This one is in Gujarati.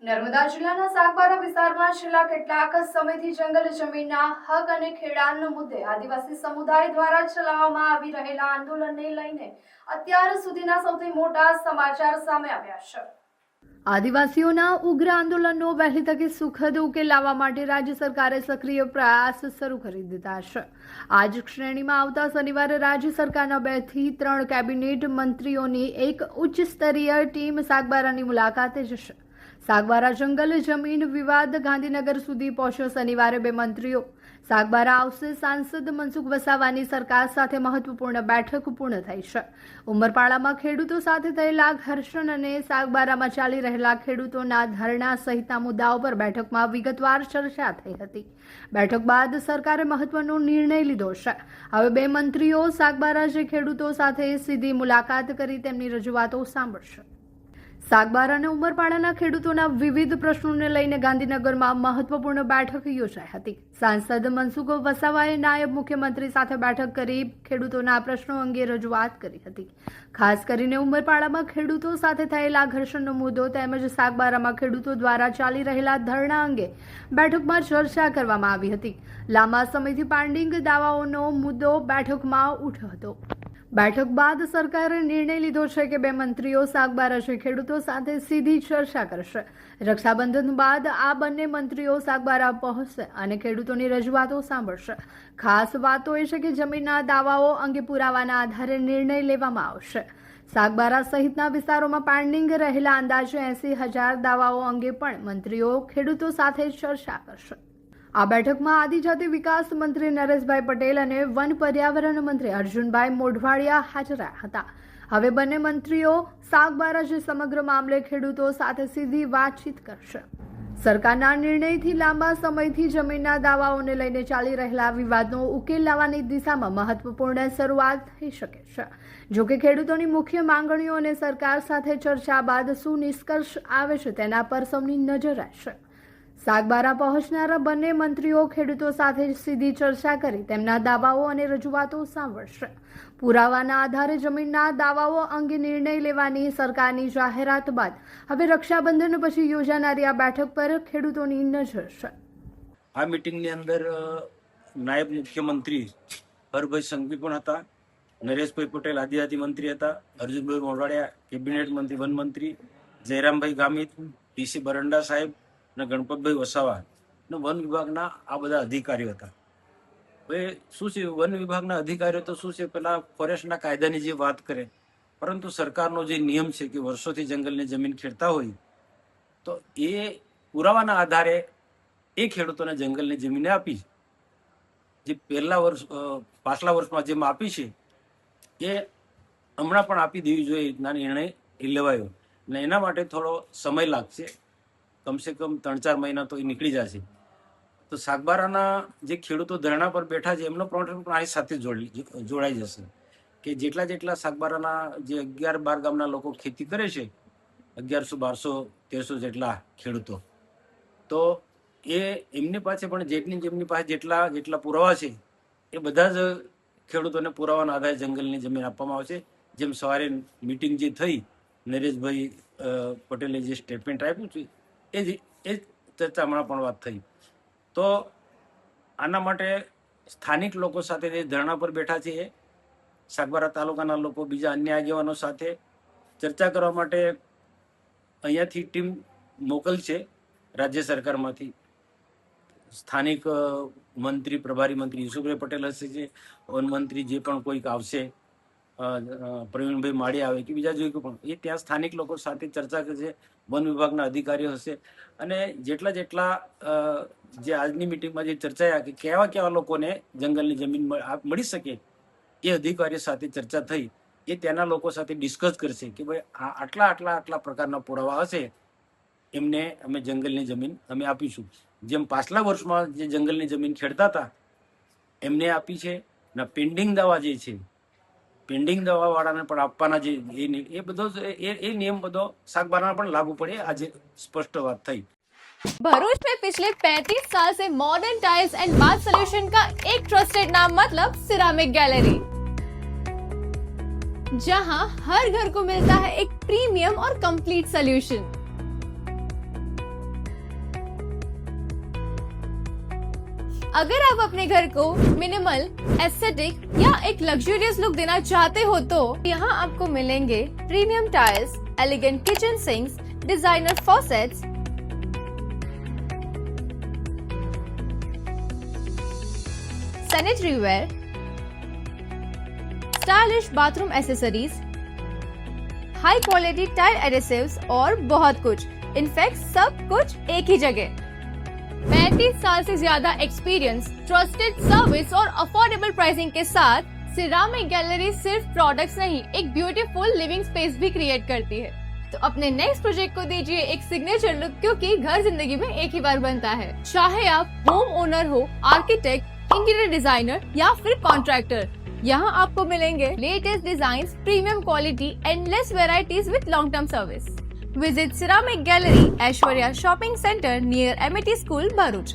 નર્મદા જિલ્લાના સાગબારા વિસ્તારમાં છેલ્લા કેટલાક સમયથી જંગલ જમીનના હક અને ખેડાણના મુદ્દે આદિવાસી સમુદાય દ્વારા ચલાવવામાં આવી રહેલા આંદોલનને લઈને અત્યાર સુધીના સૌથી મોટા સમાચાર સામે આવ્યા છે। આદિવાસીઓના ઉગ્ર આંદોલનનો વહેલી તકે સુખદ ઉકેલ લાવવા માટે રાજ્ય સરકારે સક્રિય પ્રયાસ શરૂ કરી દીધા છે। આજ શ્રેણીમાં આવતા શનિવારે રાજ્ય સરકારના 2 થી 3 કેબિનેટ મંત્રીઓની એક ઉચ્ચ સ્તરીય ટીમ સાગબારાની મુલાકાતે જશે। સાગબારા જંગલ જમીન વિવાદ ગાંધીનગર સુધી પહોંચ્યો। શનિવારે 2 મંત્રીઓ સાગબારા આવશે। સાંસદ મનસુખ વસાવાની સરકાર સાથે મહત્વપૂર્ણ બેઠક પૂર્ણ થઈ છે। ઉમરપાડામાં ખેડૂતો સાથે થયેલા ઘર્ષણ અને સાગબારામાં ચાલી રહેલા ખેડૂતોના ધરણા સહિતના મુદ્દાઓ પર બેઠકમાં વિગતવાર ચર્ચા થઈ હતી। બેઠક બાદ સરકારે મહત્વનો નિર્ણય લીધો છે। હવે 2 મંત્રીઓ સાગબારા જે ખેડૂતો સાથે સીધી મુલાકાત કરી તેમની રજૂઆતો સાંભળશે। સાગબારા અને ઉમરપાડાના ખેડૂતોના વિવિધ પ્રશ્નોને લઈને ગાંધીનગરમાં મહત્વપૂર્ણ બેઠક યોજાઈ હતી। સાંસદ મનસુખ વસાવાએ નાયબ મુખ્યમંત્રી સાથે બેઠક કરી ખેડૂતોના પ્રશ્નો અંગે રજૂઆત કરી હતી। ખાસ કરીને ઉમરપાડામાં ખેડૂતો સાથે થયેલા ઘર્ષણનો મુદ્દો તેમજ સાગબારામાં ખેડૂતો દ્વારા ચાલી રહેલા ધરણા અંગે બેઠકમાં ચર્ચા કરવામાં આવી હતી। લાંબા સમયથી પેન્ડિંગ દાવાઓનો મુદ્દો બેઠકમાં ઉઠ્યો હતો। બેઠક બાદ સરકારે નિર્ણય લીધો છે કે 2 મંત્રીઓ સાગબારા જે ખેડૂતો સાથે સીધી ચર્ચા કરશે। રક્ષાબંધન બાદ આ બંને મંત્રીઓ સાગબારા પહોંચશે અને ખેડૂતોની રજૂઆતો સાંભળશે। ખાસ વાતો એ છે કે જમીનના દાવાઓ અંગે પુરાવાના આધારે નિર્ણય લેવામાં આવશે। સાગબારા સહિતના વિસ્તારોમાં પેન્ડિંગ રહેલા અંદાજે 80,000 દાવાઓ અંગે પણ મંત્રીઓ ખેડૂતો સાથે ચર્ચા કરશે। આ બેઠકમાં આદિજાતિ વિકાસ મંત્રી નરેશભાઈ પટેલ અને વન પર્યાવરણ મંત્રી અર્જુનભાઈ મોઢવાડિયા હાજર રહ્યા હતા। હવે બંને મંત્રીઓ સાગબારા જે સમગ્ર મામલે ખેડૂતો સાથે સીધી વાતચીત કરશે। સરકારના નિર્ણયથી લાંબા સમયથી જમીનના દાવાઓને લઈને ચાલી રહેલા વિવાદનો ઉકેલ લાવવાની દિશામાં મહત્વપૂર્ણ શરૂઆત થઈ શકે છે। જોકે ખેડૂતોની મુખ્ય માંગણીઓ અને સરકાર સાથે ચર્ચા બાદ શું નિષ્કર્ષ આવે છે તેના પર સૌની નજર રહેશે। સાગબારા પહોંચનારા બંને મંત્રીઓ ખેડૂતો સાથે સીધી ચર્ચા કરી તેમના દાવાઓ અને રજૂઆતો સાંભળશે। પુરાવાના આધારે જમીનના દાવાઓ અંગે નિર્ણય લેવાની સરકારની જાહેરાત બાદ હવે રક્ષાબંધન પછી યોજાનારી આ બેઠક પર ખેડૂતોની નજર છે। આ મીટિંગની અંદર નાયબ મુખ્યમંત્રી હરભાઈ સંઘવી પણ હતા, નરેશભાઈ પટેલ આદિજાતિ મંત્રી હતા, અર્જુનભાઈ મોઢવાડિયા કેબિનેટ મંત્રી વન મંત્રી, જયરામભાઈ ગામિત, ટીસી બરંડા સાહેબ અને ગણપતભાઈ વસાવા અને વન વિભાગના આ બધા અધિકારીઓ હતા। હવે શું છે, વન વિભાગના અધિકારીઓ તો શું છે, પેલા ફોરેસ્ટના કાયદાની જે વાત કરે, પરંતુ સરકારનો જે નિયમ છે કે વર્ષોથી જંગલની જમીન ખેડતા હોય તો એ પુરાવાના આધારે એ ખેડૂતોને જંગલની જમીને આપી છે। જે પાછલા વર્ષમાં જેમ આપી છે એ હમણાં પણ આપી દેવી જોઈએ ના નિર્ણય લેવાયો અને એના માટે થોડો સમય લાગશે। કમસે કમ 3-4 મહિના તો એ નીકળી જશે। તો સાગબારાના જે ખેડૂતો ધરણા પર બેઠા છે એમનો પ્રોબ્લેમ પણ આની સાથે જોડાઈ જશે કે જેટલા સાગબારાના જે 11-12 ગામના લોકો ખેતી કરે છે, 1100-1200-1300 જેટલા ખેડૂતો, તો એમની પાસે પણ જેમની પાસે જેટલા પુરાવા છે એ બધા જ ખેડૂતોને પુરાવાના આધારે જંગલની જમીન આપવામાં આવશે। જેમ સવારે મિટિંગ જે થઈ, નરેશભાઈ પટેલે જે સ્ટેટમેન્ટ આપ્યું છે એ ચર્ચા હમણાં પણ વાત થઈ। તો આના માટે સ્થાનિક લોકો સાથે જે ધરણા પર બેઠા છે એ સાગબારા તાલુકાના લોકો બીજા અન્ય આગેવાનો સાથે ચર્ચા કરવા માટે અહીંયાથી ટીમ મોકલશે રાજ્ય સરકારમાંથી। સ્થાનિક મંત્રી પ્રભારી મંત્રી યુસુફભાઈ પટેલ હશે, જે વન મંત્રી જે પણ કોઈક આવશે, પ્રવીણભાઈ માળી આવે કે બીજા જોઈ પણ એ ત્યાં સ્થાનિક લોકો સાથે ચર્ચા કરશે। વન વિભાગના અધિકારીઓ હશે અને જેટલા જે આજની મિટિંગમાં જે ચર્ચાયા કે કેવા લોકોને જંગલની જમીન મળી શકે એ અધિકારીઓ સાથે ચર્ચા થઈ, એ ત્યાંના લોકો સાથે ડિસ્કસ કરશે કે ભાઈ આટલા પ્રકારના પુરાવા હશે એમને અમે જંગલની જમીન અમે આપીશું। જેમ પાછલા વર્ષમાં જે જંગલની જમીન ખેડતા હતા એમને આપી છે ને પેન્ડિંગ દાવા જે છે, પેન્ડિંગ દવા વાળાને પણ આપવાના જે એ બધો એ નિયમ બધો सागबारा पर लागू पड़े, आज स्पष्ट बात थी। भरूच में पिछले 35 साल से modern tiles and bath solution का एक ट्रस्टेड नाम मतलब सिरामिक गैलरी, जहां हर घर को मिलता है एक प्रीमियम और कंप्लीट सॉल्यूशन। अगर आप अपने घर को मिनिमल, एस्थेटिक या एक लग्जरियस लुक देना चाहते हो तो यहाँ आपको मिलेंगे premium tiles, elegant kitchen sinks, designer faucets, sanitary ware, stylish bathroom accessories, high quality tile adhesives और बहुत कुछ। इनफैक्ट सब कुछ एक ही जगह। 35 साल से ज्यादा एक्सपीरियंस, ट्रस्टेड सर्विस और अफोर्डेबल प्राइसिंग के साथ सिरामिक गैलरी सिर्फ प्रोडक्ट्स नहीं, एक ब्यूटीफुल लिविंग स्पेस भी क्रिएट करती है। तो अपने नेक्स्ट प्रोजेक्ट को दीजिए एक सिग्नेचर लुक, क्योंकि घर जिंदगी में एक ही बार बनता है। चाहे आप होम ओनर हो, आर्किटेक्ट, इंटीरियर डिजाइनर या फिर कॉन्ट्रैक्टर, यहाँ आपको मिलेंगे latest designs, premium quality, endless varieties with long term service. Visit Ceramic Gallery, Aishwarya Shopping Center near MIT School, Bharuch.